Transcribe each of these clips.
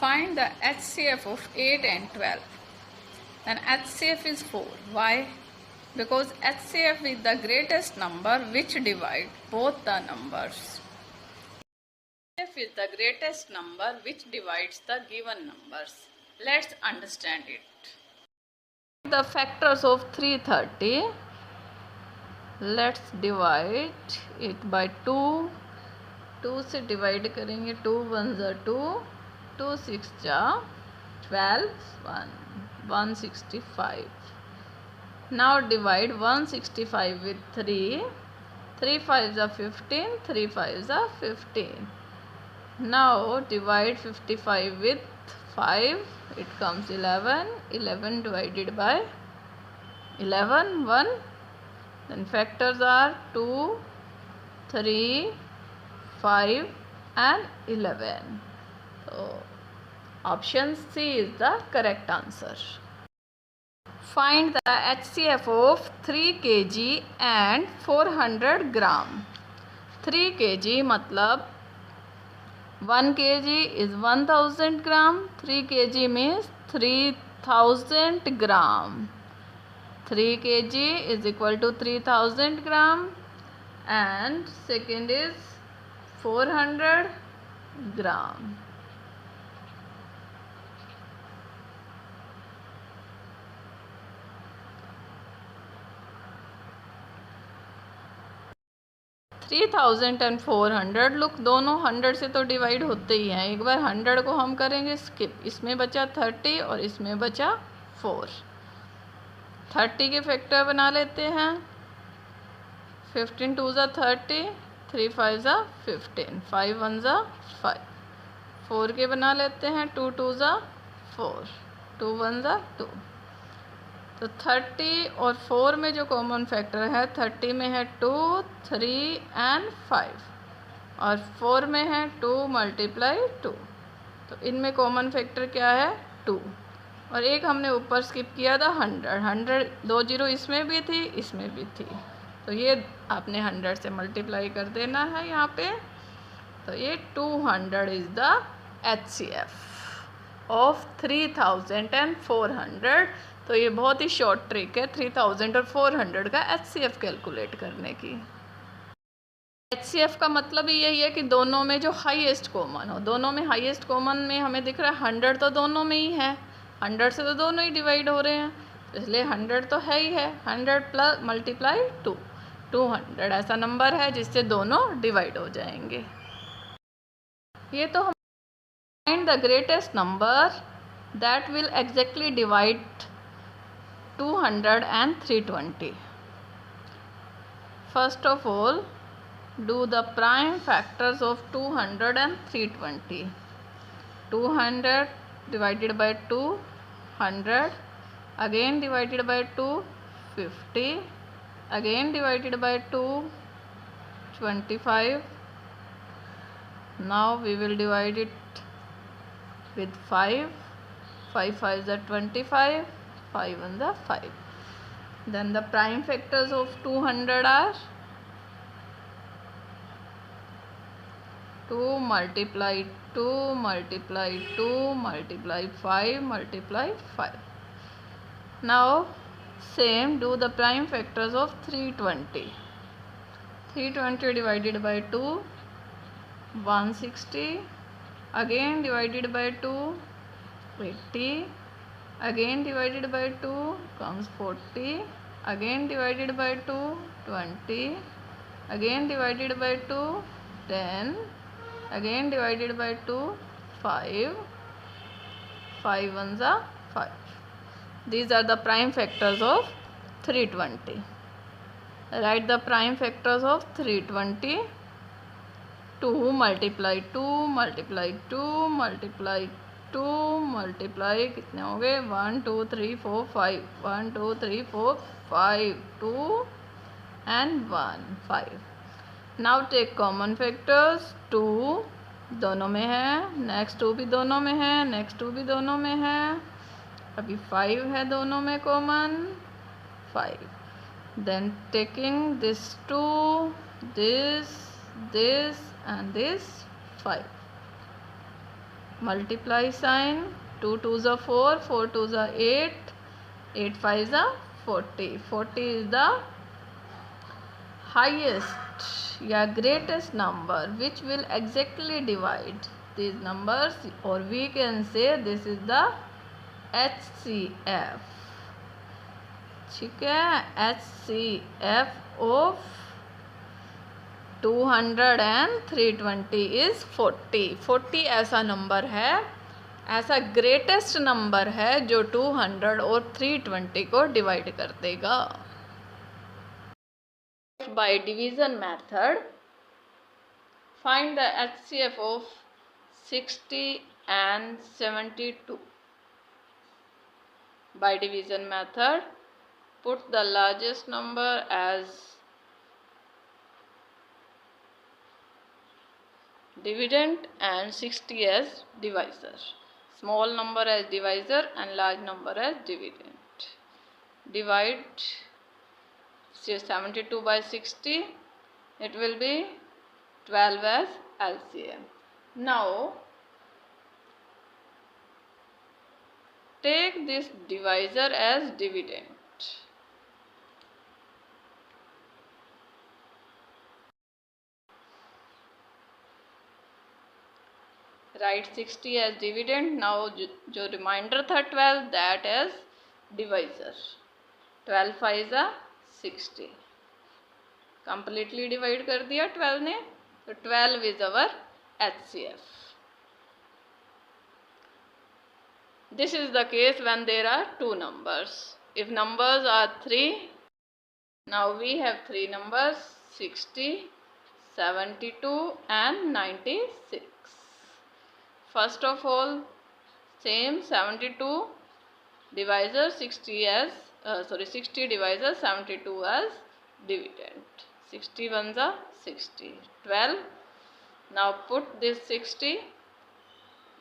Find the HCF of 8 and 12. Then HCF is 4. Why? Because HCF is the greatest number which divide both the numbers. HCF is the greatest number which divides the given numbers. Let's understand it. The factors of 330. Let's divide it by 2. 2 से divide करेंगे. 2 1 जा 2, 2 6 जा 12, 165. Now divide 165 with 3. 3 5 are 15, 3 5 are 15. Now divide 55 with 5. It comes 11. 11 divided by 11, 1. Then factors are 2, 3, 5 and 11. So option C is the correct answer. Find the HCF of 3 kg and 400 gram. 3 kg मतलब 1 kg is 1000 gram. 3 kg means 3000 gram. 3 kg is equal to 3000 gram. And second is 400 gram. Three 3000 and 400 look दोनों 100 से तो divide होते ही हैं. एक बार 100 को हम करेंगे स्किप. इसमें बचा 30 और इसमें बचा 4. 30 के फैक्टर बना लेते हैं. 15 2 जा 30, 3 5 जा 15, 5 1 जा 5. 4 के बना लेते हैं. 2 2 जा 4, 2 1 जा 2. तो 30 और 4 में जो कॉमन फैक्टर है, 30 में है 2, 3 एंड 5 और 4 में है 2 मल्टीप्लाई 2. तो इनमें कॉमन फैक्टर क्या है? 2. और एक हमने ऊपर स्किप किया था 100. 100 2 0 इसमें भी थी, इसमें भी थी. तो ये आपने 100 से मल्टीप्लाई कर देना है यहाँ पे. तो ये 200 is the HCF of 3000 and 400. तो ये बहुत ही शॉर्ट ट्रिक है 3000 और 400 का HCF कैलकुलेट करने की. HCF का मतलब ही यही है कि दोनों में जो हाईएस्ट कॉमन हो. दोनों में हाईएस्ट कॉमन में हमें दिख रहा है 100 तो दोनों में ही है. 100 से तो दोनों ही डिवाइड हो रहे हैं, इसलिए 100 तो है ही है. 100 प्लस मल्टीप्लाई 2, 200 ऐसा नंबर है जिससे दोनों डिवाइड हो जाएंगे. ये तो हम find the greatest number that will exactly divide 200 and 320. First of all, do the prime factors of 200 and 320. 200 divided by 2, 100. Again divided by 2, 50. Again divided by 2, 25. Now we will divide it with 5. 5 5 is 25. 5 1 the 5. Then the prime factors of 200 are 2 multiply 2 multiply 2 multiply 5 multiply 5. Now same do the prime factors of 320. 320 divided by 2, 160. Again divided by 2, 80. Again divided by 2 comes 40. Again divided by 2, 20. Again divided by 2, 10. Again divided by 2, 5. 5 1s are 5. These are the prime factors of 320. Write the prime factors of 320. 2 multiply 2 multiply 2 multiply 2 multiply कितने हो गए? 1 2 3 4 5. 1 2 3 4 5. 2 and 1 5. Now take common factors. 2 दोनों में है, next 2 भी दोनों में है, नेक्स्ट 2 भी दोनों में है. अभी 5 है दोनों में common. 5. Then taking this 2, this and this 5. multiply sign, 2 2s are 4, 4 2s are 8, 8 5s are 40. 40 is the highest या greatest number which will exactly divide these numbers, or we can say this is the HCF. ठीक है, HCF of 200 and 320 is 40. 40 ऐसा number है, ऐसा greatest number है जो 200 और 320 को डिवाइड कर देगा. By division method, find the HCF of 60 and 72. By division method, put the largest number as dividend and 60 as divisor. Small number as divisor and large number as dividend. Divide 72 by 60. It will be 12 as LCM. Now take this divisor as dividend. Write 60 as dividend. Now जो reminder था 12, that as divisor. 12 5 are 60. Completely divide कर दिया 12 ने, तो 12 is our HCF. This is the case when there are two numbers. If numbers are 3, now we have three numbers, 60, 72 and 96. First of all, same 72 divisor 60 as 60 divisor 72 as dividend. 60 ones are 60. 12. Now put this 60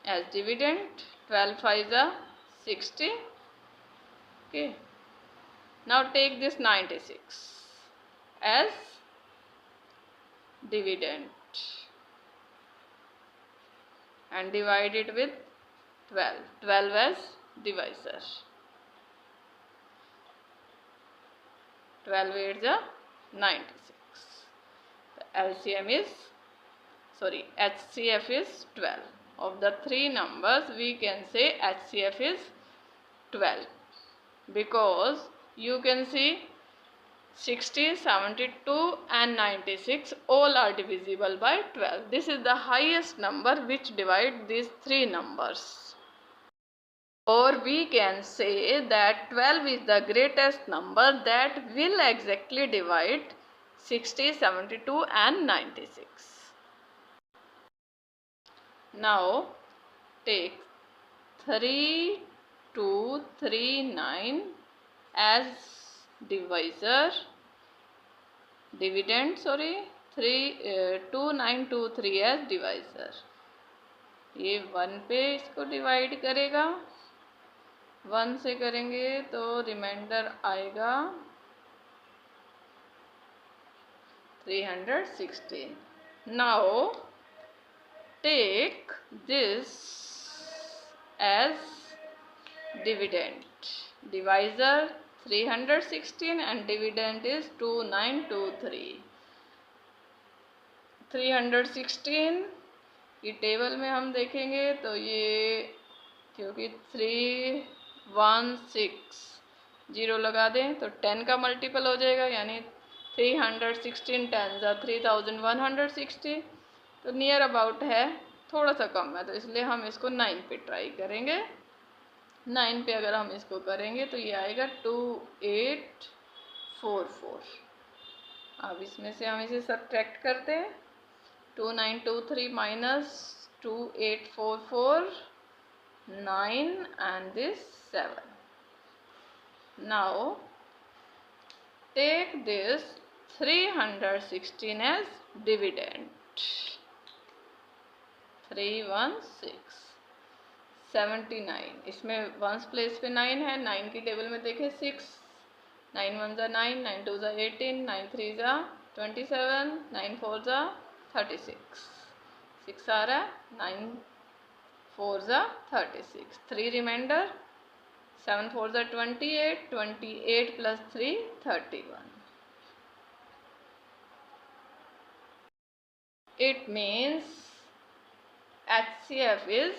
as dividend. 12 5s are 60. Okay. Now take this 96 as dividend and divide it with 12. 12 as divisor. 12 8s are 96. The LCM is, HCF is 12. Of the three numbers, we can say HCF is 12. Because you can see 60, 72 and 96 all are divisible by 12. This is the highest number which divide these three numbers. Or we can say that 12 is the greatest number that will exactly divide 60, 72 and 96. Now take 3239 as divisor, dividend 2923 as divisor. ये 1 पे इसको divide करेगा, 1 से करेंगे तो reminder आएगा 316. Now take this as dividend. Divisor 316 and dividend is 2923. 316 की table में हम देखेंगे तो ये, क्योंकि 316 0 लगा दें तो 10 का मल्टीपल हो जाएगा, यानी 316 10 3160. तो नियर अबाउट है, थोड़ा सा कम है, तो इसलिए हम इसको 9 पे ट्राई करेंगे. 9 पे अगर हम इसको करेंगे तो ये आएगा 2844. अब इसमें से हम इसे सब्ट्रैक्ट करते हैं. 2923 minus 2844, 9 and this 7. Now take this 316 as dividend. 316 79. इसमें वंस प्लेस पे 9 है. 9 की टेबल में देखें 6. 9 1s are 9, 9 2s are 18, 9 3s are 27, 9 4s are 36. 6 आ रहा है, 9 4s are 36. 3 remainder. 7 4s are 28. 28 plus 3, 31. It means HCF is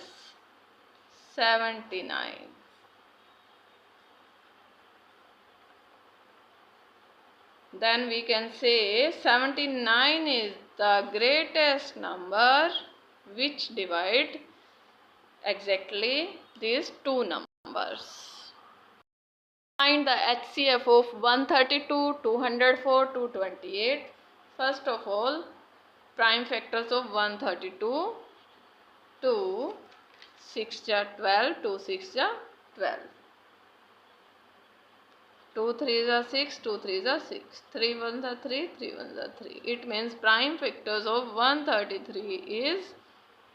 79. Then we can say 79 is the greatest number which divide exactly these two numbers. Find the HCF of 132, 204, 228. First of all, prime factors of 132. 2, 6 ja 12, 2 6 ja 12. 2 3s are 6, 2 3s are 6, 3 1s are 3, 3 1s are 3. It means prime factors of 133 is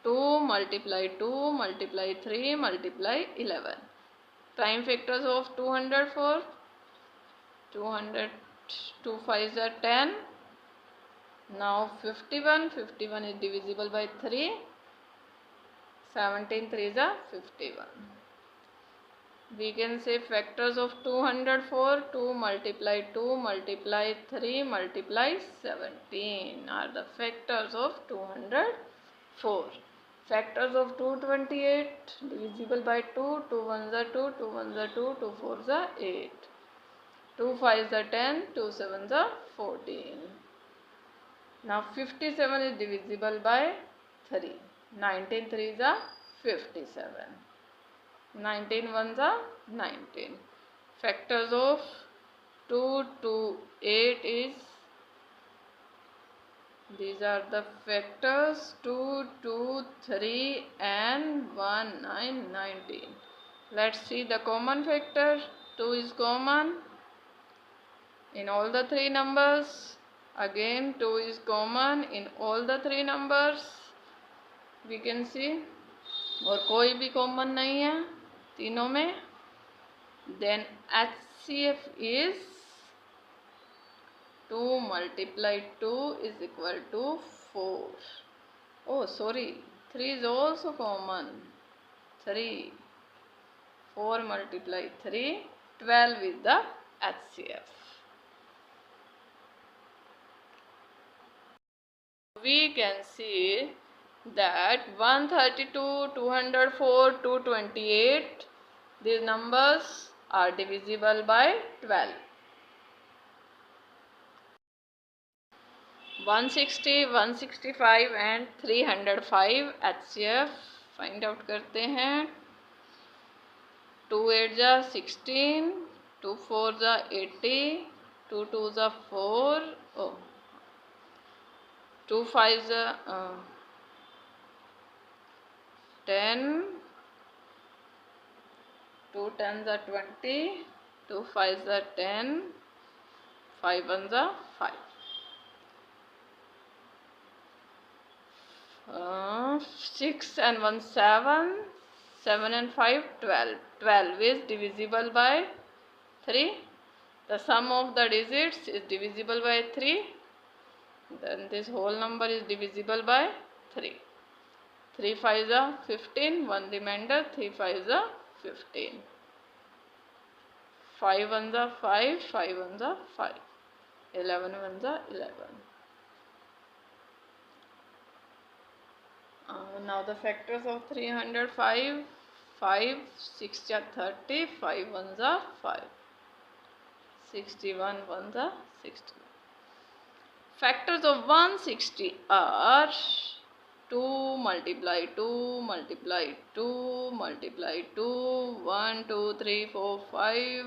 2 multiply 2 multiply 3 multiply 11. Prime factors of 204, 200, 2 5s are 10. Now 51, 51 is divisible by 3. 17 3s are 51. We can say factors of 204, 2 multiply 2 multiply 3 multiply 17 are the factors of 204. Factors of 228 divisible by 2, 2 1s are 2, 2 1s are 2, 2 4s are 8. 2 5s are 10, 2 7s are 14. Now 57 is divisible by 3. 19 3s are 57. 19 ones are 19. Factors of 2 to 8 is, these are the factors 2, 2, 3 and 1, 9, 19. Let's see the common factor. 2 is common in all the three numbers. Again 2 is common in all the three numbers. We can see. और कोई भी common नहीं है तीनों में. Then HCF is 2 multiply 2 is equal to 4. Oh, sorry. 3 is also common. 3. 4 multiply 3. 12 is the HCF. We can see that 132, 204, 228, these numbers are divisible by 12. 160, 165 and 305 HCF find out करते हैं. 2 8 जा 16, 2 4 जा 80, 2 2 जा 4, 2 5 जा 10, 2 10s are 20, 2 5s are 10, 5 1s are 5. 6 and 1 7, 7 and 5 12. 12 is divisible by 3. The sum of the digits is divisible by 3. Then this whole number is divisible by 3. 3 5s are 15, 1 remainder, 3 5s are 15. 5 1s are 5, 5 1s are 5. 11 1s are 11. Now the factors of 305, 5, 6 are 30, 5 1s are 5. 61 1s are 60. Factors of 160 are 2 multiply 2 multiply 2 multiply 2, 1 2 3 4 5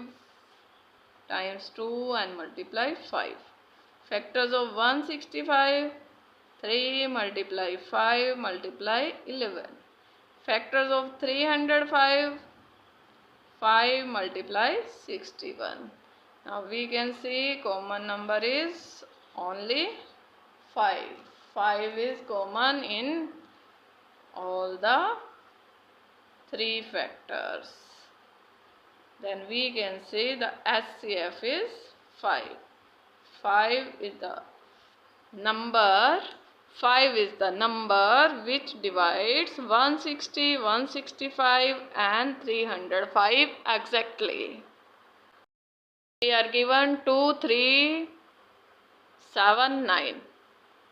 times 2 and multiply 5. Factors of 165, 3 multiply 5 multiply 11. Factors of 305, 5 multiply 61. Now we can see common number is only 5. 5 is common in all the three factors. Then we can say the HCF is 5. 5 is the number 5 is the number which divides 160, 165 and 305 exactly. We are given 2, 3, 7, 9,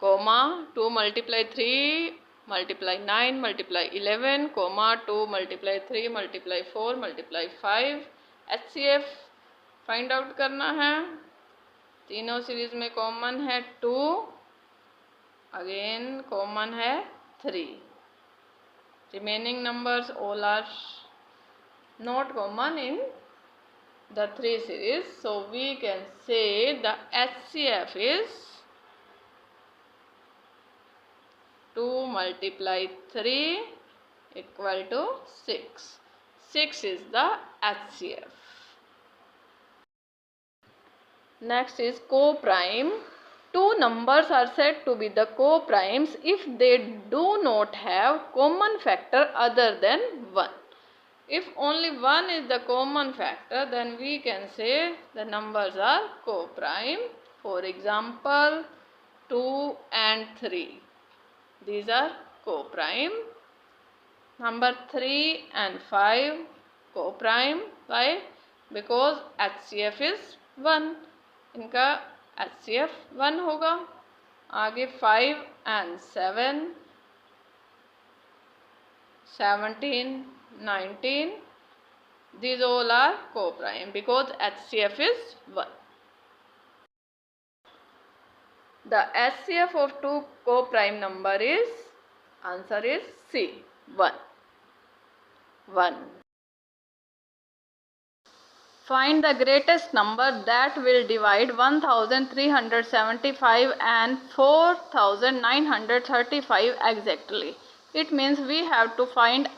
comma 2 multiply 3 multiply 9 multiply 11, comma 2 multiply 3 multiply 4 multiply 5. HCF find out करना है। तीनों series में common है 2, again common है 3. Remaining numbers all are not common in the 3 series, so we can say the HCF is 2 multiply 3 equal to 6. 6 is the HCF. Next is co-prime. Two numbers are said to be the co-primes if they do not have common factor other than 1. If only 1 is the common factor, then we can say the numbers are co-prime. For example, 2 and 3. These are co-prime. Number 3 and 5 co-prime. Why? Because HCF is 1. इनका HCF 1 होगा. आगे 5 and 7, 17, 19. These all are co-prime because HCF is 1. The HCF of two co-prime number is, answer is C, 1. 1. Find the greatest number that will divide 1375 and 4935 exactly. It means we have to find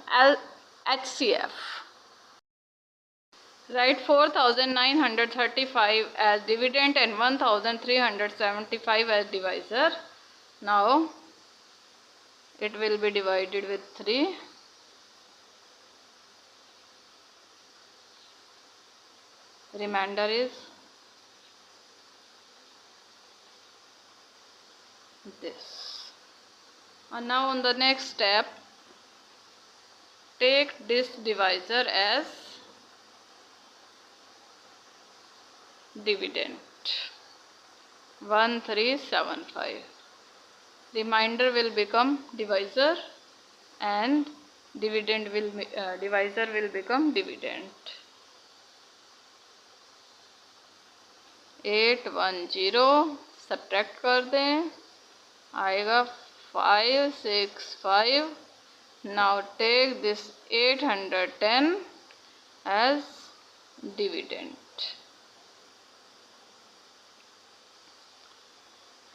HCF. Write 4935 as dividend and 1375 as divisor. Now it will be divided with 3. Remainder is this. And now on the next step, take this divisor as dividend 1375. Remainder will become divisor and dividend will divisor will become dividend. 810 subtract कर दें, आएगा 565. Now take this 810 as dividend.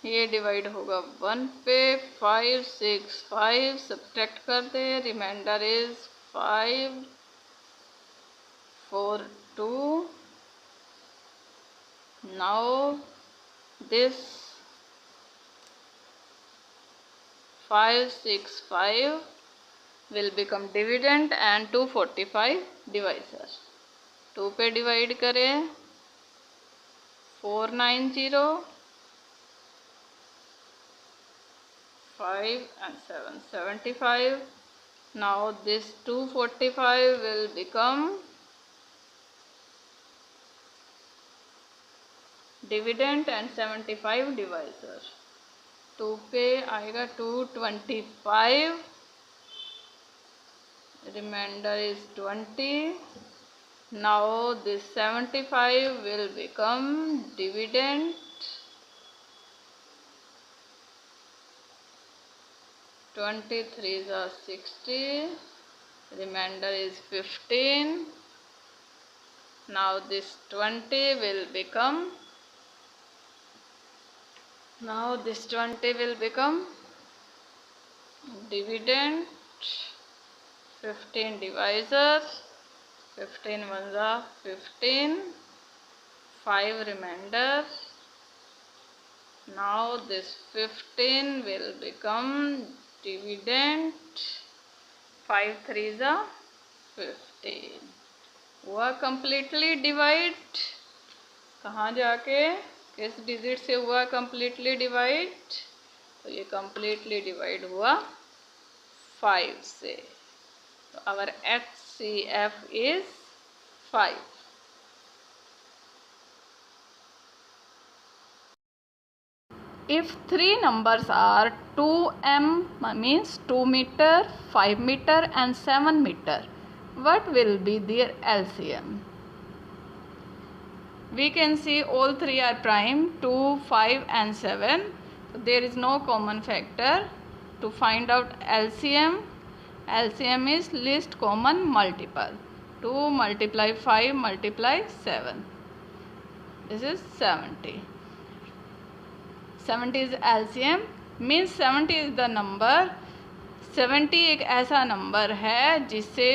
ये divide होगा 1 पे. 565 subtract कर दें, remainder is 542. Now this 565 will become dividend and 245 divisor. 2 पे divide करें, 490, 5 and 7, 75. Now this 245 will become dividend and 75 divisor. 2 पे आएगा 225, remainder is 20. Now this 75 will become dividend. 23 are 60, remainder is 15. Now this 20 will become dividend. 15 divisor, 15 ones are 15, 5 remainder. Now this 15 will become dividend. 5 3s are 15. हुआ completely divide. कहाँ जाके किस digit से हुआ completely divide? तो ये completely divide हुआ 5 से। तो our HCF is 5। If 3 numbers are 2m means 2 meter, 5 meter and 7 meter, what will be their LCM? We can see all three are prime, 2, 5 and 7. So there is no common factor. To find out LCM, LCM is least common multiple. 2 multiply 5 multiply 7. This is 70. 70 is LCM, means 70 is the number। 70 एक ऐसा number है जिससे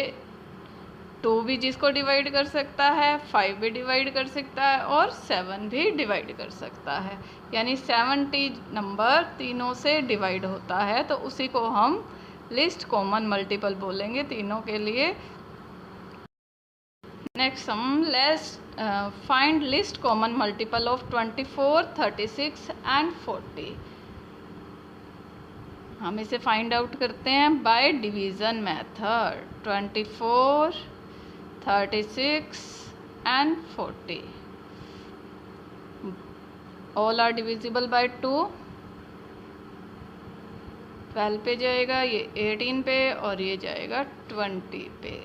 2 भी जिसको divide कर सकता है, 5 भी डिवाइड कर सकता है और 7 भी डिवाइड कर सकता है। यानी 70 नंबर तीनों से डिवाइड होता है, तो उसी को हम लिस्ट कॉमन मल्टीपल बोलेंगे तीनों के लिए। नेक्स्ट हम find least common multiple of 24, 36 and 40। हम इसे फाइंड आउट करते हैं by division method. 24, 36 and 40 all are divisible by 2। 12 पे जाएगा, ये 18 पे और ये जाएगा 20 पे।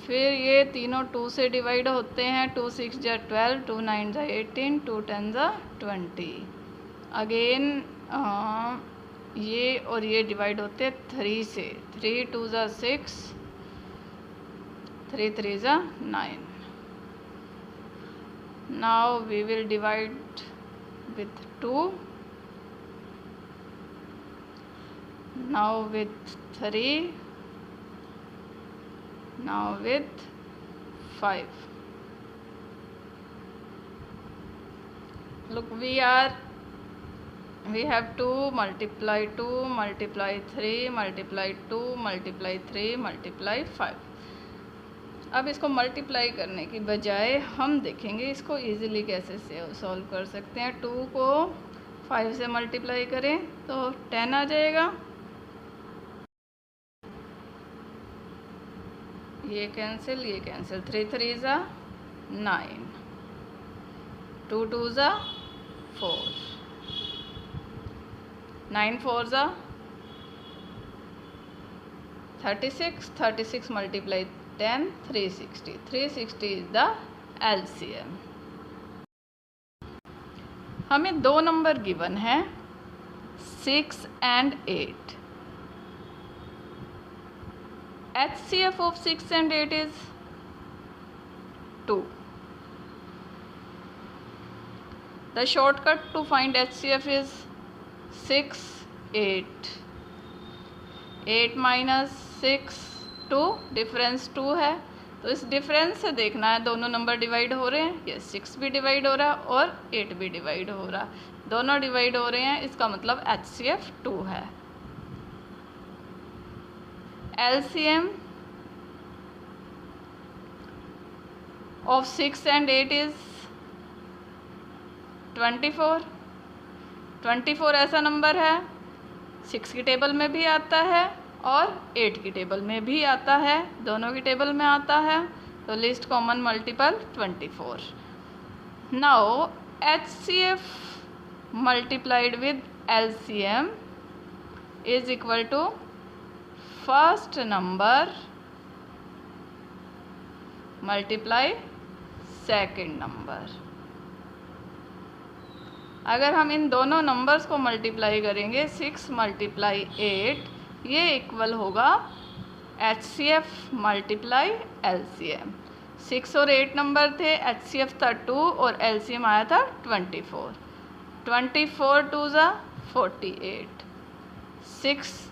फिर ये तीनों 2 से डिवाइड होते हैं। 2 6 जा 12, 2 9 जा 18, 2 10 जा 20। अगेन ये और ये डिवाइड होते हैं 3 से। 3 2 जा 6, 3 3 जा 9। Now we will divide with 2, now with 3, now with 5. Look, we have 2 multiply 2 multiply 3 multiply 2 multiply 3 multiply 5। अब इसको मल्टीप्लाई करने की बजाय हम देखेंगे इसको इजीली कैसे सॉल्व कर सकते हैं। 2 को 5 से मल्टीप्लाई करें तो 10 आ जाएगा। ये कैंसिल, ये कैंसिल। 3 3 जा 9, 2 2 जा 4, 9 4 जा 36, 36 multiply 10, 360। 360 is the LCM। हमें 2 नंबर गिवन है 6 and 8। HCF of 6 and 8 is 2। The shortcut to find HCF is 6 8। 8 minus 6 2, difference 2 है। तो इस डिफरेंस से देखना है दोनों नंबर डिवाइड हो रहे हैं। ये 6 भी डिवाइड हो रहा है और 8 भी डिवाइड हो रहा है। दोनों डिवाइड हो रहे हैं, इसका मतलब HCF 2 है। LCM of 6 and 8 is 24। 24 ऐसा नंबर है 6 की टेबल में भी आता है और 8 की टेबल में भी आता है, दोनों की टेबल में आता है। तो least common multiple 24। Now HCF multiplied with LCM is equal to first number multiply second number. अगर हम इन दोनों नंबर्स को मल्टीप्लाई करेंगे 6 मल्टीप्लाई 8, ये इक्वल होगा HCF मल्टीप्लाई LCM। 6 और 8 नंबर थे, HCF था 2 और LCM आया था 24। 24 2 जा 48, 6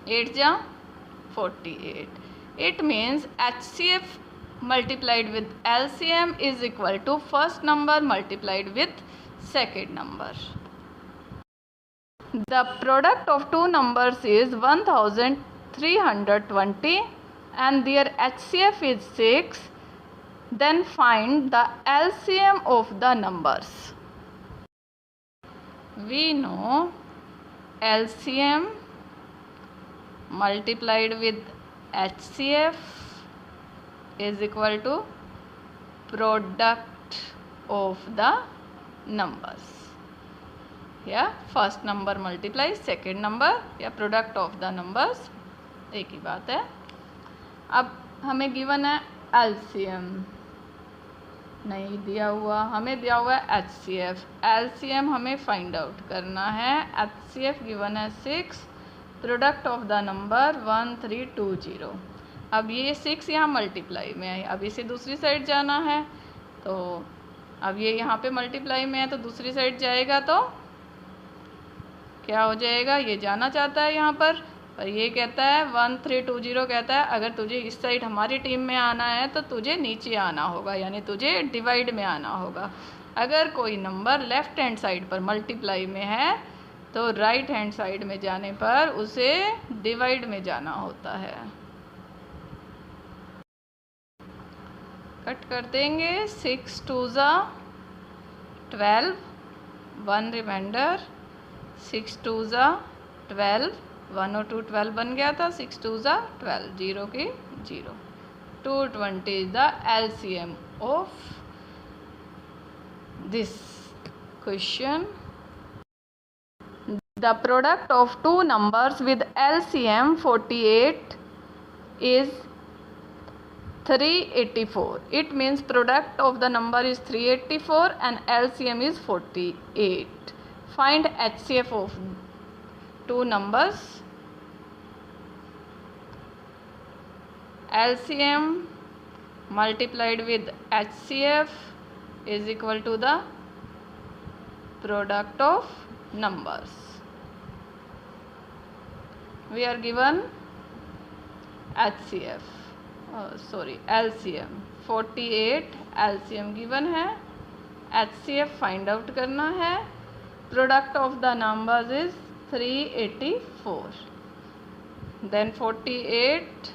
8 जा 48। It means HCF multiplied with LCM is equal to first number multiplied with second number. The product of two numbers is 1320 and their HCF is 6. Then find the LCM of the numbers. we know LCM multiplied with HCF is equal to product of the numbers. या first number multiply second number या product of the numbers, एक ही बात है. अब हमें given है LCM, नहीं दिया हुआ, हमें दिया हुआ है एचसीएफ. एलसीएम हमें फाइंड आउट करना है. एचसीएफ गिवन है 6, प्रोडक्ट ऑफ द नंबर 1320. अब ये 6 यहाँ मल्टीप्लाई में है, अब इसे दूसरी साइड जाना है, तो अब ये यहाँ पे मल्टीप्लाई में है तो दूसरी साइड जाएगा तो क्या हो जाएगा, ये जाना चाहता है यहाँ पर ये कहता है 1320 कहता है अगर तुझे इस साइड हमारी टीम में आना है तो तुझे नीचे आना होगा, यानी तुझे डिवाइड में आना होगा. अगर कोई नंबर लेफ्ट हैंड साइड पर मल्टीप्लाई में है तो राइट हैंड साइड में जाने पर उसे डिवाइड में जाना होता है. कट कर देंगे. 6 2 12, 1 रिमाइंडर. 6 2 12, 1 और 2 12 बन गया था. 6 2 12, 0 की 0. 220 is the LCM of this question. The product of two numbers with LCM 48 is 384. It means product of the number is 384 and LCM is 48. Find HCF of two numbers. LCM multiplied with HCF is equal to the product of numbers. We are given HCF. LCM 48 LCM given है. HCF find out करना है. Product of the numbers is 384. Then 48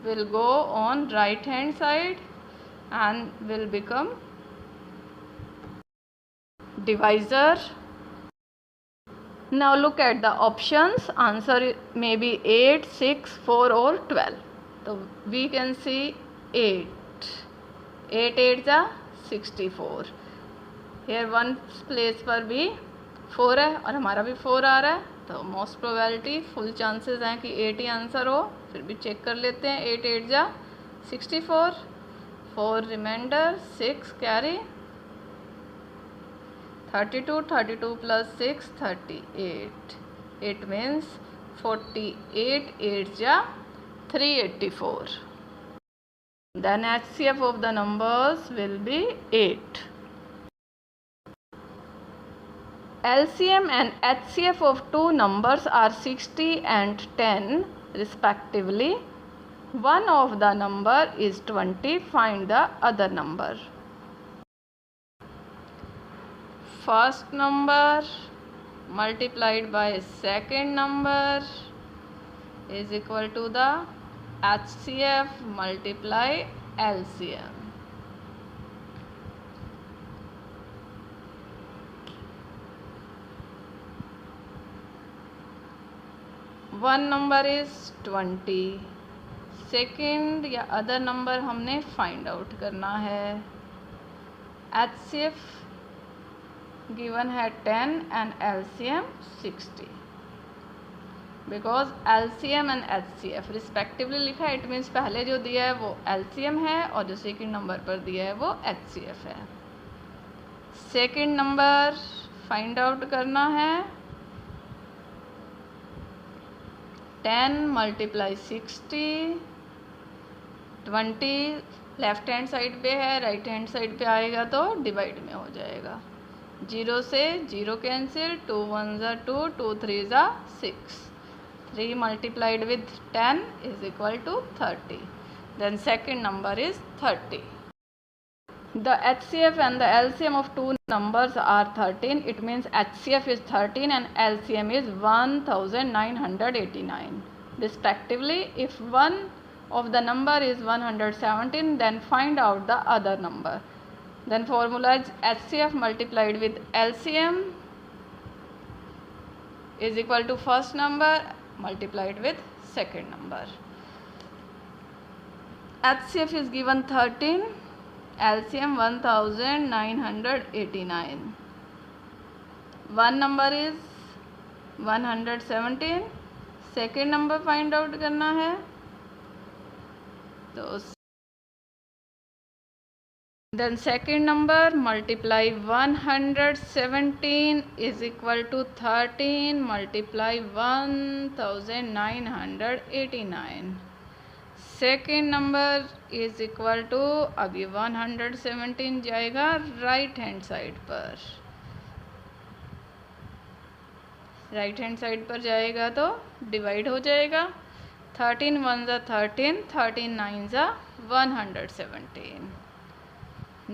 will go on right hand side and will become divisor. Now look at the options. Answer may be 8, 6, 4 or 12. So we can see 8. 8 8 is 64. Here one place पर भी 4 है और हमारा भी 4 आ रहा है, तो most probability full chances हैं कि 8 ही आंसर हो. फिर भी चेक कर लेते हैं. 8 8 जा 64, 4 reminder, 6 carry, 32, 32 plus 6 38. It means 48 8 जा 384. Then HCF of the numbers will be 8. LCM and HCF of two numbers are 60 and 10 respectively. One of the number is 20. Find the other number. First number multiplied by second number is equal to the HCF multiply LCM. One number is 20. Second या other number हमने find out करना है. HCF given है 10 and LCM 60. Because LCM and HCF respectively लिखा है, it means पहले जो दिया है वो LCM है और जो सेकेंड नंबर पर दिया है वो HCF है. सेकेंड नंबर फाइंड आउट करना है. 10 multiply 60. 20 लेफ्ट हैंड साइड पे है, राइट हैंड साइड पे आएगा तो डिवाइड में हो जाएगा. 0 से 0 कैंसिल. 2 1 ज़ा 2, 2 3 ज़ा 6. 3 multiplied with 10 is equal to 30. Then second number is 30. The HCF and the LCM of two numbers are 13. It means HCF is 13 and LCM is 1989 respectively. If one of the number is 117, then find out the other number. Then formula is HCF multiplied with LCM is equal to first number multiplied with second number. HCF is given 13, LCM 1989. One number is 117, second number find out करना है तो then second number multiply 117 is equal to 13 multiply 1989. Second number is equal to, अभी 117 जाएगा right hand side पर, right hand side पर जाएगा तो divide हो जाएगा. 13 1 ज़ा 13, 13 9 ज़ा 117,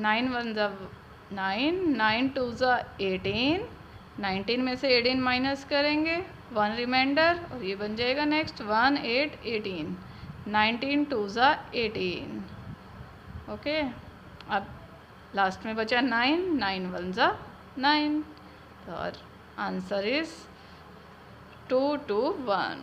9 1 ज़ा 9, 9 2 ज़ा 18, 19 में से 18 माइनस करेंगे, 1 रिमाइंडर और ये बन जाएगा नेक्स्ट 1 8 18, 19 2 ज़ा 18. ओके, अब लास्ट में बचा 9, 9 1 ज़ा 9, और answer is 2 to 1.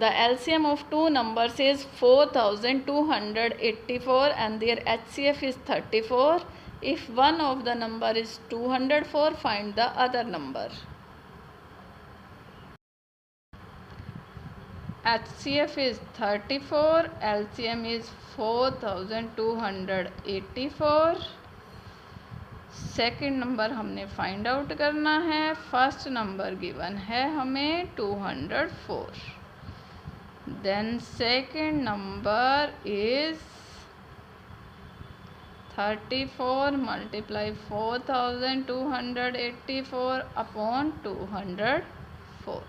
The LCM of two numbers is 4284 and their HCF is 34. If one of the number is 204, find the other number. HCF is 34, LCM is 4284. Second number हमने find out करना है. First number given है हमें 204. Then second number is 34 multiply 4284 upon 204.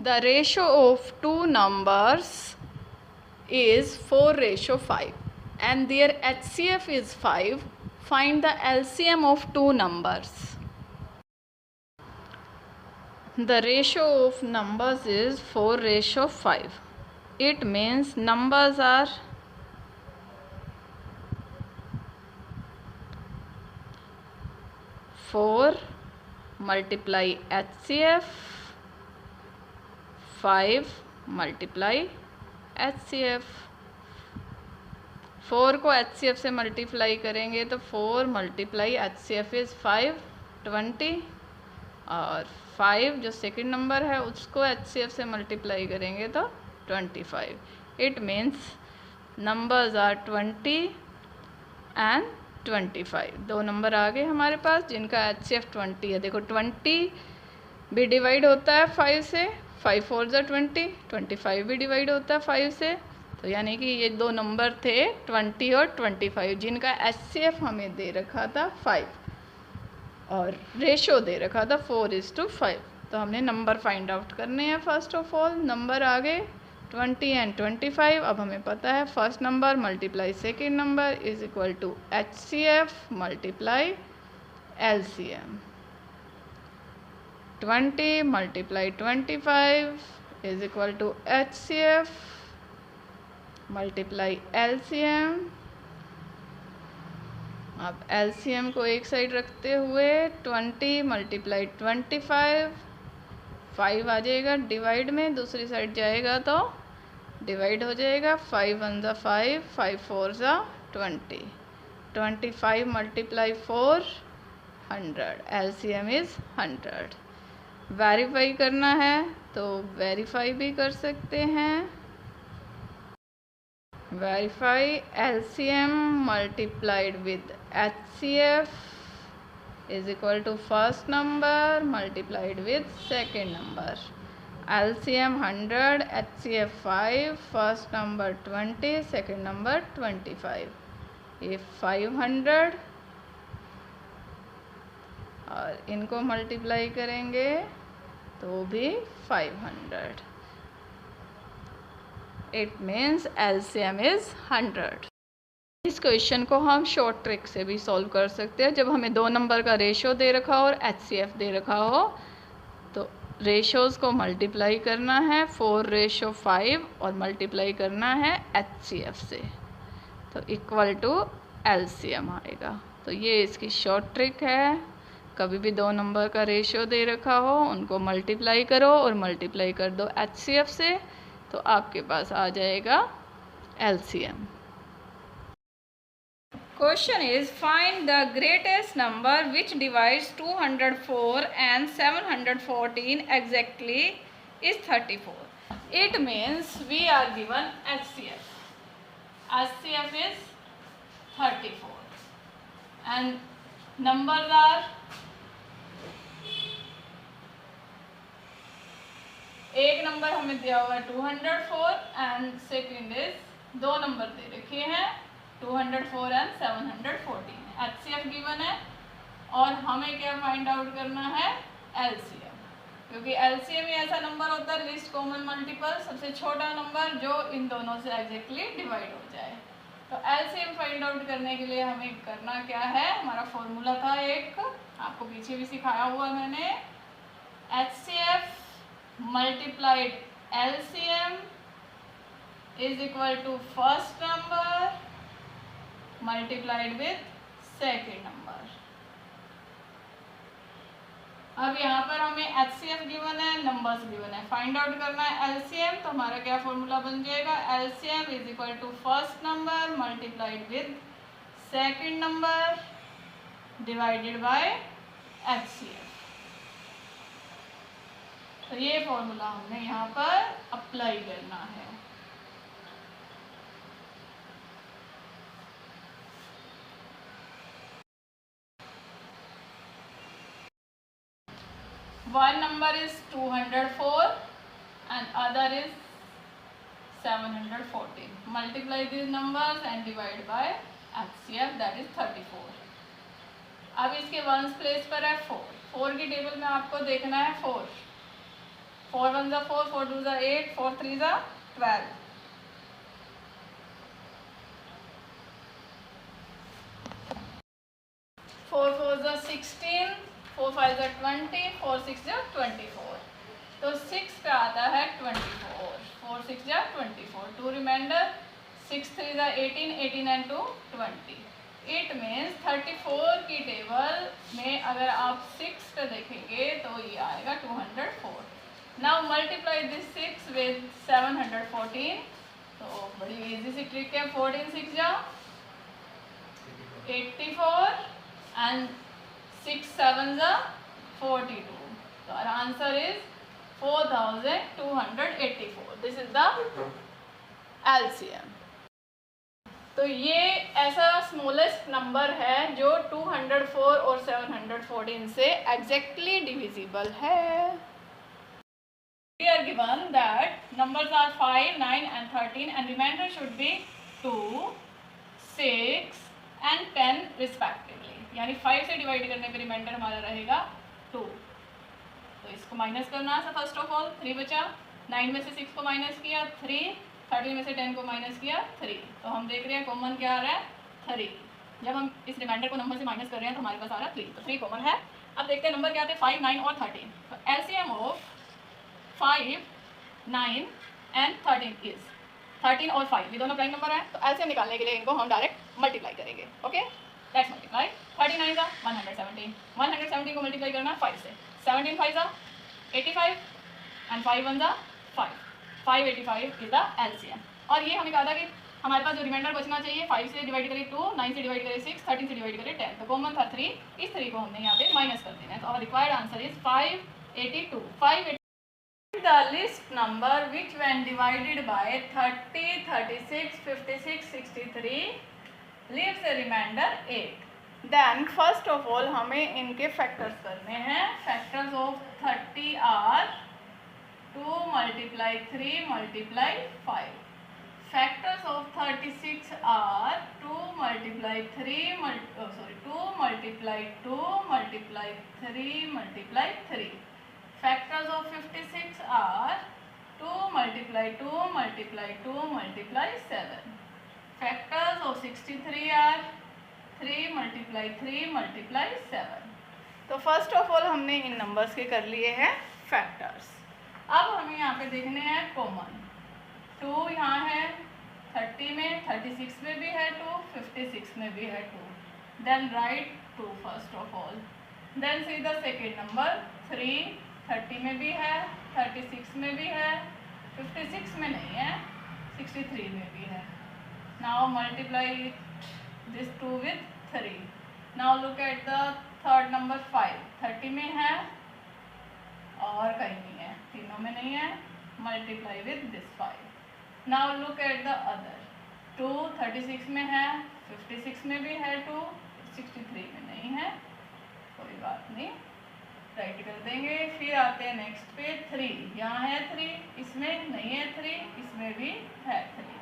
The ratio of two numbers is 4:5 and their HCF is 5. Find the LCM of two numbers. The ratio of numbers is 4:5. It means numbers are 4 multiply HCF, 5 multiply HCF. 4 को HCF से multiply करेंगे तो 4 multiply HCF is 5, 20, और 5 जो second number है उसको HCF से multiply करेंगे तो 25. It means numbers are 20 and 25. दो नंबर आ गए हमारे पास जिनका HCF 20 है. देखो 20 भी डिवाइड होता है 5 से, 5 4 ज़ा 20, 25 भी डिवाइड होता है 5 से. तो यानी कि ये दो नंबर थे 20 और 25 जिनका HCF हमें दे रखा था 5 और रेशो दे रखा था 4:5. तो हमने नंबर फाइंड आउट करने हैं. फर्स्ट ऑफ ऑल नंबर आ गए 20 एंड 25. अब हमें पता है first number multiply second number is equal to HCF multiply LCM. 20 multiply 25 is equal to HCF multiply LCM. अब LCM को एक साइड रखते हुए 20 मल्टीप्लाई 25, 5 आ जाएगा डिवाइड में, दूसरी साइड जाएगा तो डिवाइड हो जाएगा. 5 1 ज़ा 5, 5 4 ज़ा 20, 25 मल्टीप्लाई 4, 100. LCM is 100. वेरीफाई करना है तो वेरीफाई भी कर सकते हैं. Verify LCM multiplied with HCF is equal to first number multiplied with second number. LCM 100, HCF 5, first number 20, second number 25. If 500 और इनको मल्टीप्लाई करेंगे तो भी 500. It means LCM is 100. इस क्वेश्चन को हम शॉर्ट ट्रिक से भी सॉल्व कर सकते हैं. जब हमें दो नंबर का रेशियो दे रखा हो और HCF दे रखा हो तो रेशोज़ को मल्टीप्लाई करना है 4:5 और मल्टीप्लाई करना है HCF से, तो इक्वल टू LCM आएगा। तो ये इसकी शॉर्ट ट्रिक है। कभी भी दो नंबर का रेशियो दे रखा हो उनको मल्टीप्लाई करो और मल्टीप्लाई कर दो HCF से, तो आपके पास आ जाएगा LCM। Question is find the greatest number which divides 204 and 714 exactly is 34. It means we are given HCF. HCF is 34 and numbers are एक नंबर हमें दिया हुआ है 204 एंड सेकेंड इज दो नंबर दे रखे हैं 204 एंड 714। HCF गिवन है और हमें क्या फाइंड आउट करना है LCM, क्योंकि LCM ही ऐसा नंबर होता है लीस्ट कॉमन मल्टीपल, सबसे छोटा नंबर जो इन दोनों से एग्जैक्टली डिवाइड हो जाए। तो LCM फाइंड आउट करने के लिए हमें करना क्या है, हमारा फॉर्मूला था एक, आपको पीछे भी सिखाया हुआ मैंने, HCF multiplied LCM is equal to first number multiplied with second number। अब यहाँ पर हमें HCF गिवन है, नंबर्स गिवन है, फाइंड आउट करना है LCM, तो हमारा क्या फॉर्मूला बन जाएगा, LCM is equal to first number multiplied with second number divided by HCF। तो ये फॉर्मूला हमने यहाँ पर अप्लाई करना है। One number is 204 and other is 714. Multiply these numbers and divide by HCF, that is 34। अब इसके वंस प्लेस पर है 4। 4 की टेबल में आपको देखना है 4 1 ज़ा 4, 4 2 ज़ा 8, 4 3 ज़ा 12। फोर 4 ज़ा 16, 4 5 ज़ा 20, 4 6 ज़ा 24। तो 6 का आता है 24, 4 6 ज़ा 24, 2 रिमाइंडर, 6 3 ज़ा 18, 18 and 2 20। इट मीन्स 34 की टेबल में अगर आप 6 का देखेंगे तो ये आएगा 204। नाउ मल्टीप्लाई दिस 6 विद 714, तो बड़ी इजी सी ट्रिक है, 14 6 जा 84 and 6 7 जा 42, so our answer is 4284। this is the LCM। तो ये ऐसा स्मॉलेस्ट नंबर है जो 204 और 714 से एग्जैक्टली डिविजिबल है। We are given that numbers are 5, 9 and 13 and remainder should be 2, 6 and 10 respectively। यानी 5 से डिवाइड करने पे रिमाइंडर हमारा रहेगा 2। तो इसको माइनस करना है फर्स्ट ऑफ ऑल, 3 बचा, 9 में से 6 को माइनस किया 3, 13 में से 10 को माइनस किया 3, तो हम देख रहे हैं कॉमन क्या आ रहा है 3। जब हम इस रिमाइंडर को नंबर से माइनस कर रहे हैं तो हमारे पास आ रहा है 3, तो 3 कॉमन है। अब देखते हैं नंबर क्या आते हैं 5, 9 और 13। तो LCM ऑफ 5, 9 एंड 13 इज 13 और 5, ये दोनों प्राइम नंबर है, तो LCM निकालने के लिए इनको हम डायरेक्ट मल्टीप्लाई करेंगे। Okay, let's multiply. 39 का 117, 117 को मल्टीप्लाई करना 5 से, 17 5 जा 85 एंड 5 1 जा 5, 585 इज द LCM। और ये हमें कहा था कि हमारे पास जो रिमाइंडर बचना चाहिए 5 से डिवाइड करें 2, 9 से डिवाइड करें 6, 13 से डिवाइड करें 10, तो कॉमन था 3, इस 3 को हमने यहाँ पे माइनस कर देना है। तो our required answer is 582। 582 the list number which when divided by 30, 36, 56, 63 leaves a remainder 8। then first of all हमें इनके फैक्टर्स करने हैं। Factors of 30 are 2 multiply 3 multiply 5। factors of 36 are 2 multiply 3 2 multiply 2 multiply 3 multiply 3। factors of 56 are 2 multiply 2 multiply 2 multiply 7। factors of 63 are 3 multiply 3 multiply 7। तो first of all हमने इन numbers के कर लिए हैं फैक्टर्स। अब हमें यहाँ पे देखने हैं कॉमन। 2 यहाँ है 30 में, 36 में भी है 2, 56 में भी है 2. Then write 2 first of all. Then see the second number 3, 30 में भी है, 36 में भी है, 56 में नहीं है, 63 में भी है. Now multiply this 2 with 3. Now look at the third number 5. 30 में है और कहीं नहीं है, तीनों में नहीं है. Multiply with this 5. Now look at the other. 2 36 में है, 56 में भी है 2, 63 में नहीं है. कोई बात नहीं, राइट कर देंगे. फिर आते हैं नेक्स्ट पे 3. यहाँ है 3, इसमें नहीं है 3, इसमें भी है 3.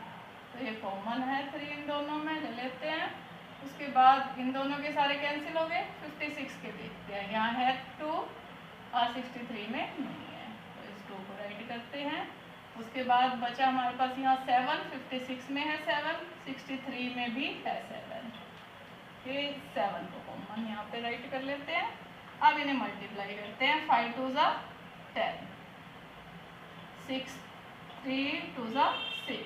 तो ये कॉमन है 3 इन दोनों में, ले लेते हैं. उसके बाद इन दोनों के सारे कैंसिल हो गए. 56 के देखते हैं, यहाँ है 2 और 63 में नहीं है, तो इस 2 को राइट करते हैं. उसके बाद बचा हमारे पास यहाँ 7, 56 में है 7, 63 में भी है 7. ये 7 को कॉमन यहाँ पे राइट कर लेते हैं. अब इन्हें मल्टीप्लाई करते हैं. 5 2 ज़ा 10, 6 3 2 ज़ा 6,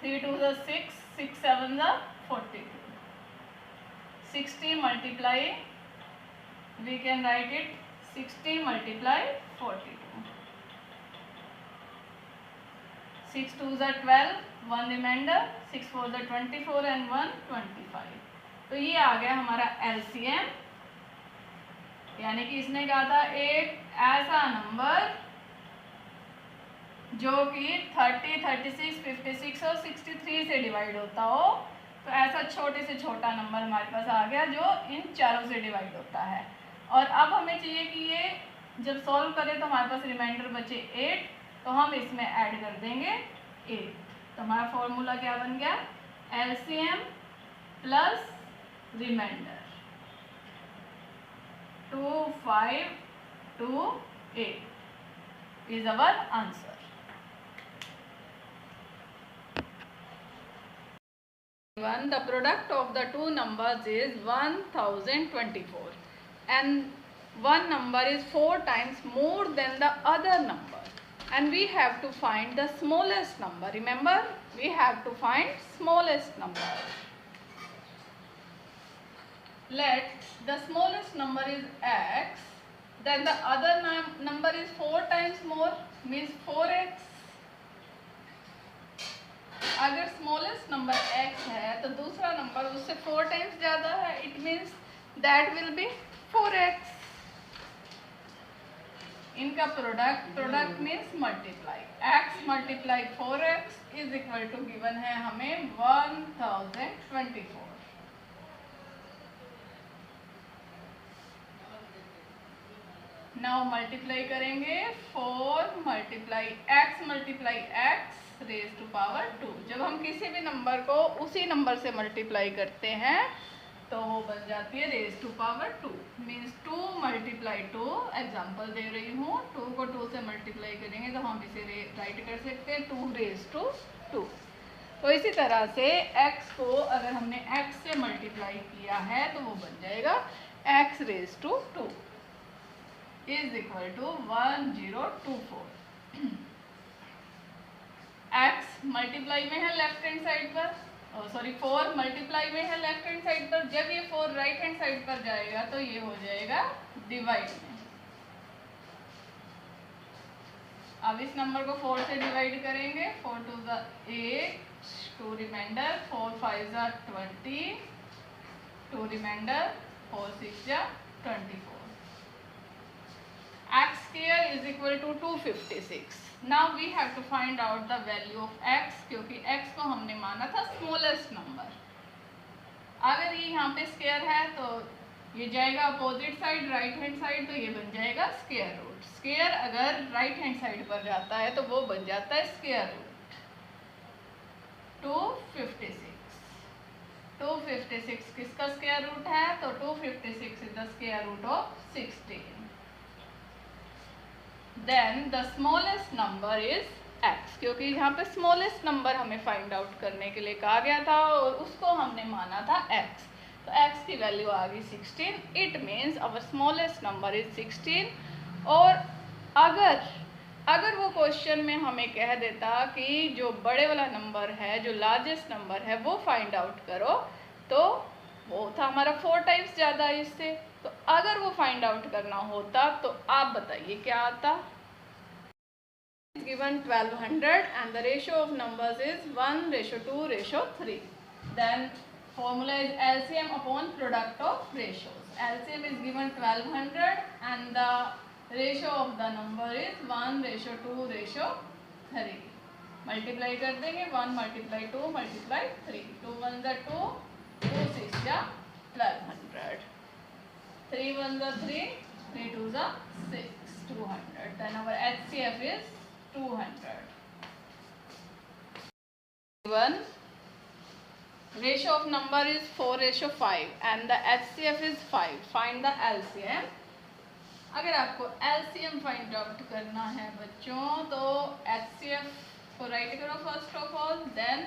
3 2 ज़ा 6, 6 7 ज़ा 42. 60 multiply, we can write it 60 multiply 42. 6 2 ज़ा 12, 1 रिमाइंडर, 6 4 ज़ा 24 and 1 25. तो ये आ गया हमारा LCM. यानी कि इसने कहा था एक ऐसा नंबर जो कि 30, 36, 56 और 63 से डिवाइड होता हो. तो ऐसा छोटे से छोटा नंबर हमारे पास आ गया जो इन चारों से डिवाइड होता है. और अब हमें चाहिए कि ये जब सॉल्व करें तो हमारे पास रिमाइंडर बचे 8, तो हम इसमें ऐड कर देंगे 8. तो हमारा फॉर्मूला क्या बन गया? LCM plus remainder 2 5 2 8 is our answer. The product of the two numbers is 1024 and one number is 4 times more than the other number, and we have to find the smallest number. Remember, we have to find smallest number. Let the smallest number is x, then the other number is 4 times more, means 4x. अगर smallest number x है तो दूसरा number उससे 4 times ज़्यादा है, it means that will be 4x. इनका product means multiply. x multiply 4x is equal to given है हमें 1024. नाउ मल्टीप्लाई करेंगे 4 multiply x raise to power 2. जब हम किसी भी नंबर को उसी नंबर से मल्टीप्लाई करते हैं तो वो बन जाती है raise to power 2. Means 2 multiply 2. Example दे रही हूँ, 2 को 2 से मल्टीप्लाई करेंगे तो हम इसे राइट कर सकते हैं 2 रेज टू 2. तो इसी तरह से x को अगर हमने x से मल्टीप्लाई किया है तो वो बन जाएगा x raise to 2 is equal to 1024. x multiply में है लेफ्ट हैंड साइड पर, सॉरी 4 मल्टीप्लाई में है लेफ्ट हैंड साइड पर. जब ये 4 राइट हैंड साइड पर जाएगा तो ये हो जाएगा डिवाइड में. अब इस नंबर को 4 से डिवाइड करेंगे. 4 2 ज़ा 8, 2 रिमाइंडर, 4 5 ज़ा 20, 2 रिमाइंडर, 4 6 ज़ा 24. x square is equal to 256. Now we have to find out the value of x, क्योंकि x को हमने माना था स्मॉलेस्ट नंबर. अगर ये यहाँ पे स्क्वायर है तो ये जाएगा opposite side, right hand side, तो ये बन जाएगा स्क्वायर रूट. स्क्वायर अगर राइट हैंड साइड पर जाता है तो वो बन जाता है स्क्वायर रूट. 256. 256 किसका स्क्वायर रूट है? तो 256 is the square root of 16. Then the smallest number is x, क्योंकि यहाँ पे स्मॉलेस्ट नंबर हमें फाइंड आउट करने के लिए कहा गया था और उसको हमने माना था x. तो x की वैल्यू आ गई 16। It means our smallest number is 16। और अगर वो क्वेश्चन में हमें कह देता कि जो बड़े वाला नंबर है, जो लार्जेस्ट नंबर है, वो फाइंड आउट करो, तो वो था हमारा 4 टाइम्स ज़्यादा इससे। तो अगर वो फाइंड आउट करना होता तो आप बताइए क्या आता। Given 1200 and the ratio of numbers is 1:2:3. Then formula is LCM upon product of ratios. LCM is given 1200 and the ratio of the number is 1:2:3. Multiply कर देंगे, 1 × 2 × 3, 2 × 1 = 2, 2 × 6 = 1200, 3 × 1 = 3, 3 × 2 = 6, 200. Then our HCF is 200. Given ratio of number is 4:5 and the HCF is 5. Find the LCM. अगर आपको LCM find out करना है बच्चों, तो HCF को write करो first of all, then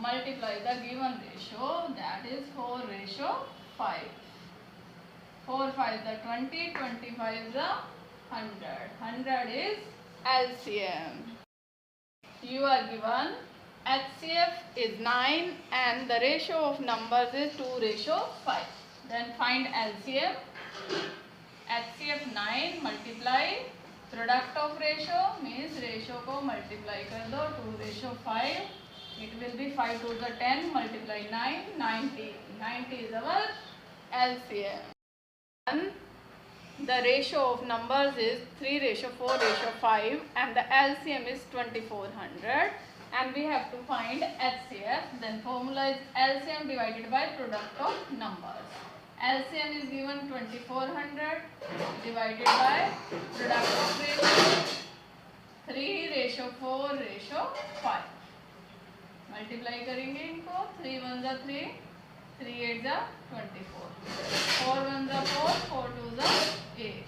multiply the given ratio, that is 4:5. 4 5 the 20, 25 the 100. 100 is LCM. You are given HCF is 9 and the ratio of numbers is 2:5. Then find LCM. HCF 9 multiply product of ratio means ratio को multiply कर दो 2:5. It will be 5 2 the 10 multiply 9, 90. 90 is our LCM. The ratio of numbers is 3:4:5 and the LCM is 2400 and we have to find HCF. Then formula is LCM divided by product of numbers. LCM is given 2400 divided by product of ratio 3:4:5. Multiply करेंगे इनको, 3 1 = 3, 3 8 = 24, 4 1 = 4, 4 2 = 8,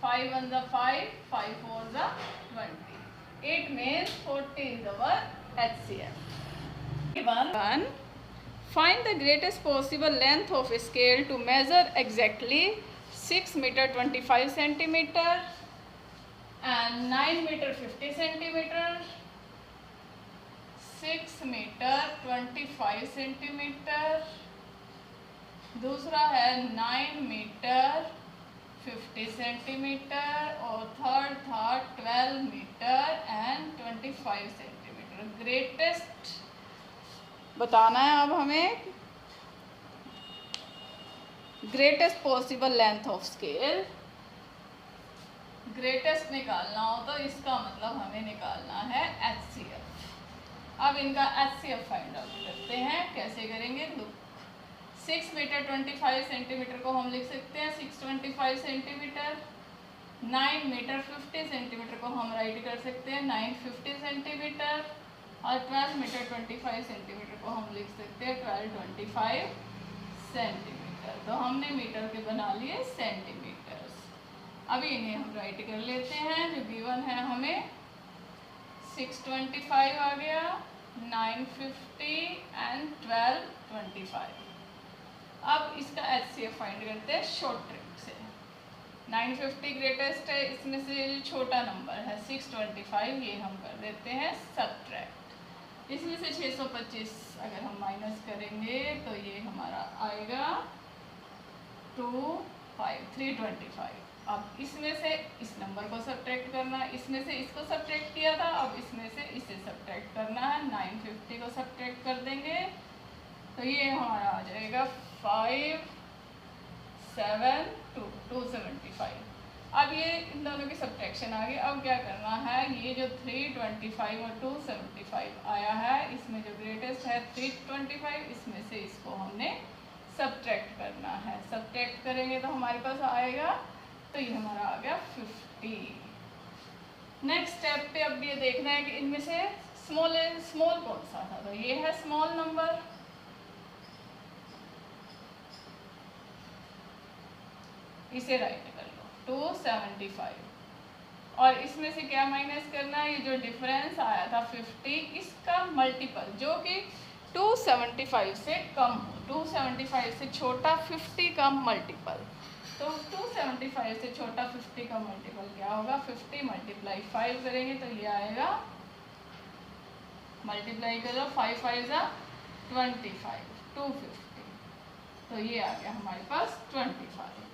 5 1 = 5, 5 4 = 20. It means 40 is our HCF. Given, find the greatest possible length of a scale to measure exactly 6 meter 25 centimeter and 9 meter 50 centimeter. 6 meter 25 centimetre, दूसरा है 9 metre 50 centimetre और third था 12 metre and 25 centimetre. Greatest बताना है अब हमें, greatest possible length of scale. Greatest निकालना हो तो इसका मतलब हमें निकालना है HCF. अब इनका HCF फाइंड आउट करते हैं. कैसे करेंगे? लुक, 6 मीटर 25 सेंटीमीटर को हम लिख सकते हैं 625 सेंटीमीटर. 9 मीटर 50 सेंटीमीटर को हम राइट कर सकते हैं 950 सेंटीमीटर. और 12 मीटर 25 सेंटीमीटर को हम लिख सकते हैं 1225 सेंटीमीटर. तो हमने मीटर के बना लिए सेंटीमीटर्स. अभी इन्हें हम राइट कर लेते हैं. जो गिवन है हमें 625 आ गया, 950 एंड 1225. अब इसका HCF फाइंड करते हैं शॉर्ट ट्रिक से. 950 ग्रेटेस्ट है, इसमें से जो छोटा नंबर है 625, ये हम कर देते हैं सबट्रैक्ट. इसमें से 625 अगर हम माइनस करेंगे तो ये हमारा आएगा 325. अब इसमें से इस नंबर को सब्ट्रैक्ट करना है, इसमें से इसको सब्ट्रैक्ट किया था, अब इसमें से इसे सब्ट्रैक्ट करना है. 950 को सब्ट्रैक्ट कर देंगे तो ये हमारा आ जाएगा 5 7 2 275. अब ये इन दोनों की सब्ट्रैक्शन आ गई. अब क्या करना है, ये जो 325 और 275 आया है, इसमें जो ग्रेटेस्ट है 325, इसमें से इसको हमने सब्ट्रैक्ट करना है. सब्ट्रैक्ट करेंगे तो हमारे पास आएगा, तो ये हमारा आ गया 50. नेक्स्ट स्टेप पे अब ये देखना है कि इनमें से स्मॉल कौन सा था. तो ये है स्मॉल नंबर. इसे राइट कर लो 275. और इसमें से क्या माइनस करना है, ये जो डिफरेंस आया था 50, इसका मल्टीपल, जो कि 275 से कम हो, 275 से छोटा 50 का मल्टीपल। तो 275 से छोटा 50 का मल्टीपल क्या होगा? 50 मल्टीप्लाई 5 करेंगे तो ये आएगा, मल्टीप्लाई करो 5 5 जा 25, 250, तो ये आ गया हमारे पास 25।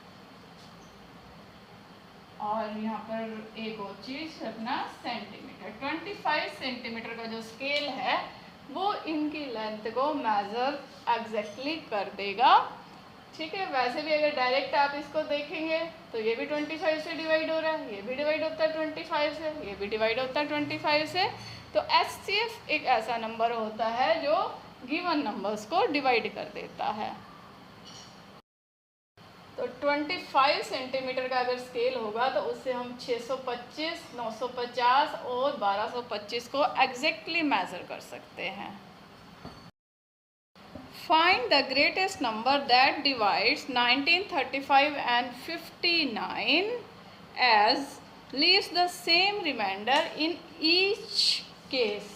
और यहाँ पर एक और चीज रखना, सेंटीमीटर। 25 सेंटीमीटर का जो स्केल है वो इनकी लेंथ को मेजर एग्जैक्टली कर देगा, ठीक है। वैसे भी अगर डायरेक्ट आप इसको देखेंगे तो ये भी 25 से डिवाइड हो रहा है, ये भी डिवाइड होता है 25 से, ये भी डिवाइड होता है 25 से। तो HCF एक ऐसा नंबर होता है जो गिवन नंबर्स को डिवाइड कर देता है। तो 25 सेंटीमीटर का अगर स्केल होगा तो उससे हम 625, 950 और 1225 को एग्जैक्टली मेजर कर सकते हैं। Find the greatest number that divides 1935 and 59 as leaves the same remainder in each case.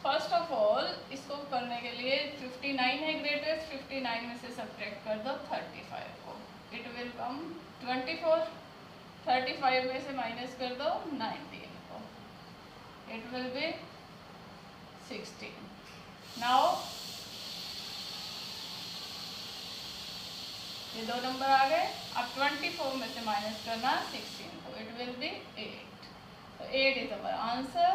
First of all इसको करने के लिए 59 है ग्रेटेस्ट, 59 में से सब्ट्रैक्ट कर दो 35 को, इट विल कम 24। 35 में से माइनस कर दो 19 को, इट विल बी 16। नाउ ये दो नंबर आ गए। अब 24 में से माइनस करना 16 को, इट विल बी 8। तो 8 is our answer.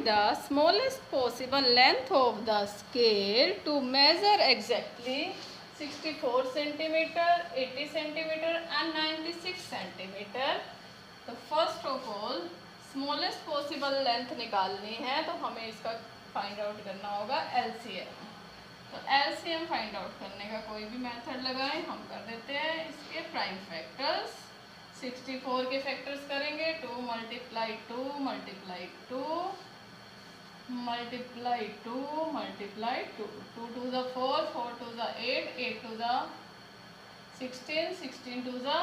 The smallest possible length of the scale to measure exactly 64 centimeter, 80 centimeter and 96 centimeter. तो first of all smallest possible length निकालनी है तो हमें इसका फाइंड आउट करना होगा LCM। तो LCM फाइंड आउट करने का कोई भी मेथड लगाएं, हम कर देते हैं इसके प्राइम फैक्टर्स। 64 के फैक्टर्स करेंगे 2 multiply 2 multiply 2 multiply 2 multiply 2, 2 two ज़ा 4, 4 टू ज़ा 8, 8 टू ज़ा 16, 16 टू ज़ा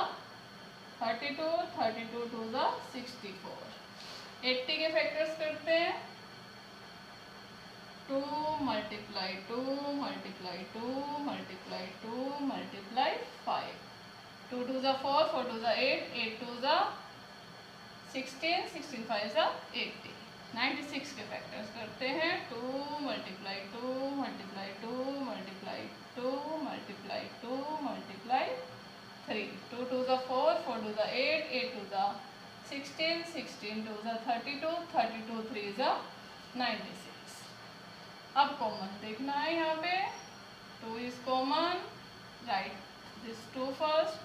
32, 32 टू ज़ा 64। 80 के फैक्टर्स करते हैं 2 multiply 2 multiply 2 multiply 2 multiply 5, 2 two ज़ा 4, 4 टू ज़ा 8, 8 टू ज़ा 16, 16 5 ज़ा 80। 96 के फैक्टर्स करते हैं 2 multiply 2 multiply 2 multiply 2 multiply 2 multiply 3, 2 two ज़ा 4, 4 टू ज़ा 8, 8 टू ज़ा 16, 16 टू ज़ा 32, 32 3 ज़ा 96। अब कॉमन देखना है यहाँ पे, 2 is common, right this 2 first,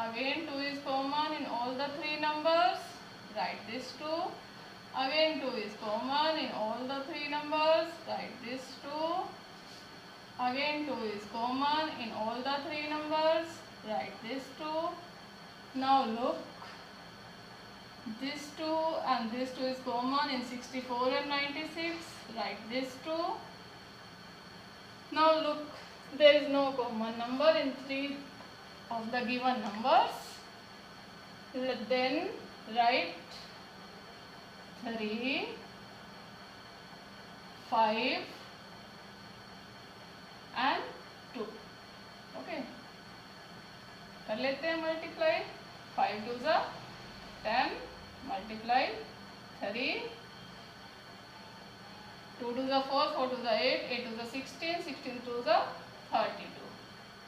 again 2 is common in all the 3 numbers, right this 2, again 2 is common in all the 3 numbers, write this 2, again 2 is common in all the 3 numbers, write this 2. Now look, this 2 and this 2 is common in 64 and 96, write this 2. Now look, there is no common number in 3 of the given numbers, then write 3, 5 and 2, okay। कर लेते हैं multiply, 5 to ज़ा 10 multiply 3, 2 two ज़ा 4, 4 to ज़ा 8, 8 to ज़ा 16, 16 to ज़ा 32,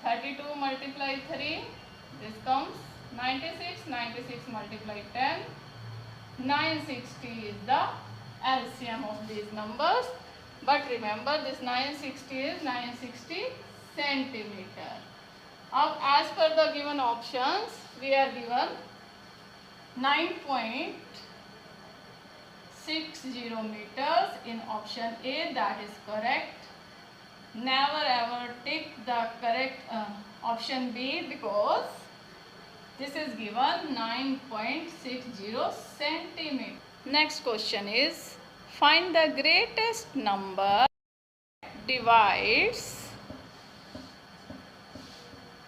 32 multiply 3, this comes 96, 96 multiply 10, 960 is the LCM of these numbers, but remember this 960 is 960 centimeter. अब as per the given options we are given 9.60 meters in option A, that is correct. Never ever tick the correct option B because this is given 9.60 centimeter. Next question is find the greatest number divides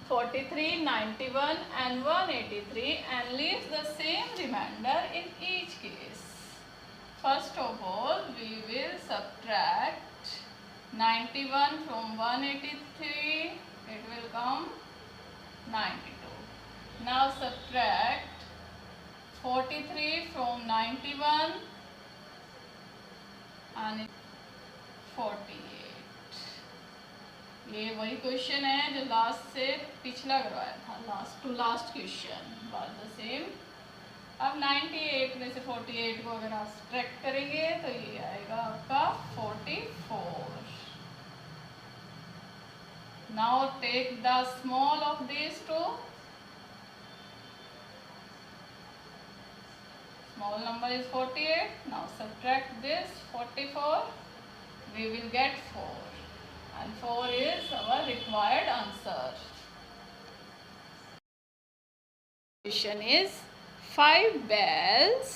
43, 91 and 183 and leaves the same remainder in each case. First of all, we will subtract 91 from 183, it will come 92. Now subtract 43 from 91 and 48. ये वही question है जो last से पिछला करवाया था, last to last question was the same. अब 98 में से 48 को अगर आप सब्ट्रैक्ट करेंगे तो ये आएगा आपका 44। Now take the small of this two, small number is 48. Now subtract this 44, we will get 4 and 4 is our required answer. Question is 5 bells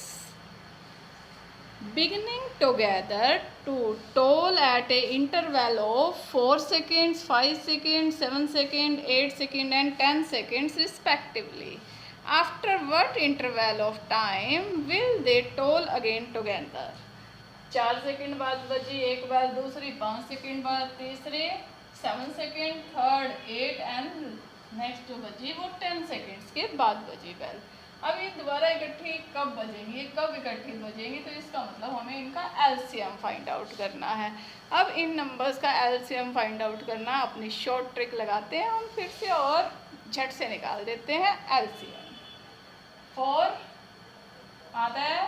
beginning together to toll at a interval of 4 seconds, 5 seconds, 7 seconds, 8 seconds and 10 seconds respectively. After what interval of time will they toll again together? 4 second बाद बजी एक बार, दूसरी 5 second बाद तीसरी, 7 second third, 8 and next जो बजी वो 10 seconds के बाद बजी बेल। अब ये दोबारा इकट्ठी कब बजेंगी, कब इकट्ठी बजेंगी, तो इसका मतलब हमें इनका एलसीएम फाइंड आउट करना है। अब इन नंबर्स का एलसीएम फाइंड आउट करना अपनी शॉर्ट ट्रिक लगाते हैं हम फिर से और झट से निकाल देते हैं एलसीएम। 4 आता है,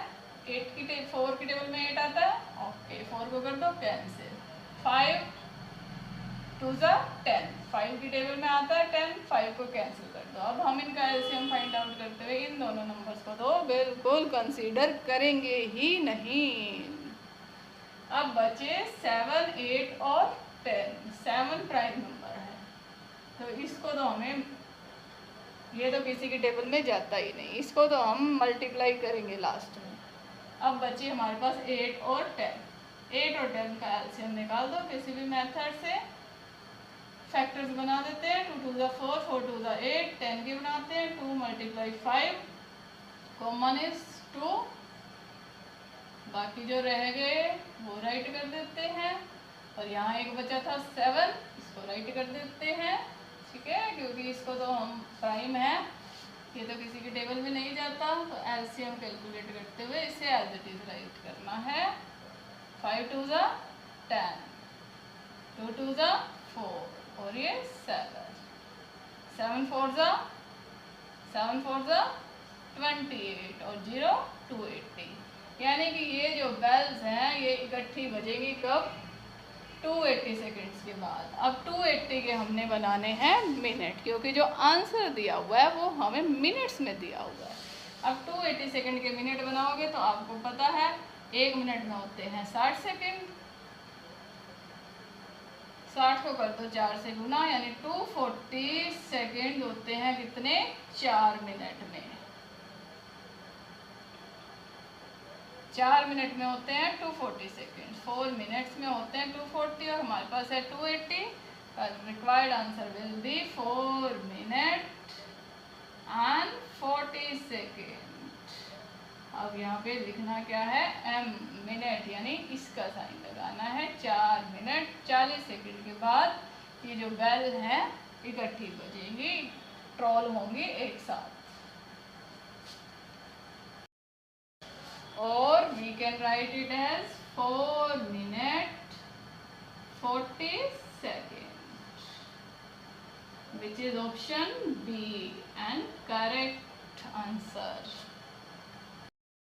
4 की टेबल में 8 आता है, ओके 4 को कर दो कैंसिल। 5 2 10, 5 की टेबल में आता है 10, 5 को कैंसिल कर दो। अब हम इनका एलसीएम फाइंड आउट करते हुए इन दोनों नंबर्स को तो बिल्कुल कंसीडर करेंगे ही नहीं। अब बचे 7, 8 और 10। 7 प्राइम नंबर है तो इसको तो हमें, ये तो किसी की टेबल में जाता ही नहीं, इसको तो हम मल्टीप्लाई करेंगे लास्ट में। अब बचे हमारे पास 8 और 10। 8 और 10 का एलसीएम निकाल दो किसी भी मेथड से। फैक्टर्स बना देते हैं, 2 2 4, 4 2 8, 10 की बनाते हैं, 2 × 5, कॉमन इज 2, बाकी जो रह गए वो राइट कर देते हैं और यहाँ एक बचा था 7, इसको राइट कर देते हैं, ठीक है, क्योंकि इसको तो हम प्राइम है, ये तो किसी की टेबल में नहीं जाता, तो एलसीएम कैलकुलेट करते हुए इसे एज इट इज राइट करना है। 5 2 10, 2 2 4 और ये 7, 7 4 28 और 0 280। यानी कि ये जो बेल्स हैं ये इकट्ठी बजेंगी कब, 280 सेकेंड्स के बाद। अब 280 के हमने बनाने हैं मिनट, क्योंकि जो आंसर दिया हुआ है वो हमें मिनट्स में दिया हुआ है। अब 280 सेकेंड के मिनट बनाओगे तो आपको पता है 1 मिनट में होते हैं 60 सेकेंड, 60 को कर दो 4 से गुना, यानी 240 सेकेंड होते हैं कितने, 4 मिनट में। 4 मिनट में होते हैं 240 सेकेंड, 4 मिनट्स में होते हैं 240 और हमारे पास है 280। Required answer will be 4 minute and 40 second. अब यहाँ पे लिखना क्या है, m मिनट, यानी इसका साइन लगाना है। 4 मिनट 40 सेकेंड के बाद ये जो बेल है इकट्ठी बजेंगी, ट्रोल होंगी एक साथ। और we can write it as 4 minute 40 seconds, which is option B and correct answer.